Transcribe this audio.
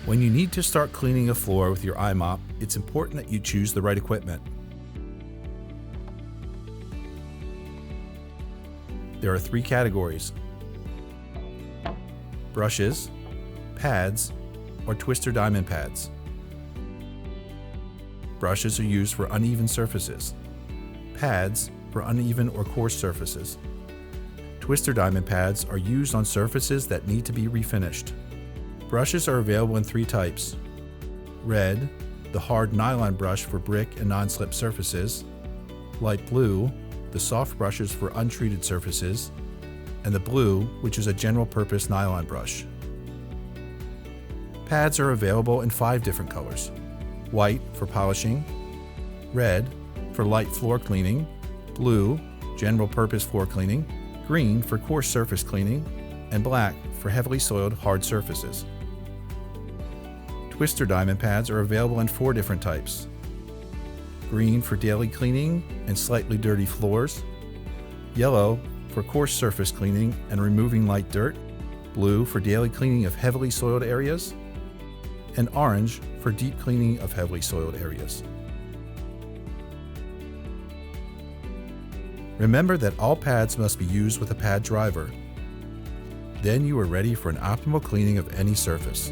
When you need to start cleaning a floor with your i-Mop, it's important that you choose the right equipment. There are 3 categories: brushes, pads, or twister diamond pads. Brushes are used for uneven surfaces. Pads for uneven or coarse surfaces. Twister diamond pads are used on surfaces that need to be refinished. Brushes are available in 3 types: red, the hard nylon brush for brick and non-slip surfaces; light blue, the soft brushes for untreated surfaces; and the blue, which is a general-purpose nylon brush. Pads are available in 5 different colors: white for polishing, red for light floor cleaning, blue, general-purpose floor cleaning, green for coarse surface cleaning, and black for heavily soiled hard surfaces. Twister diamond pads are available in 4 different types: green for daily cleaning and slightly dirty floors, yellow for coarse surface cleaning and removing light dirt, blue for daily cleaning of heavily soiled areas, and orange for deep cleaning of heavily soiled areas. Remember that all pads must be used with a pad driver. Then you are ready for an optimal cleaning of any surface.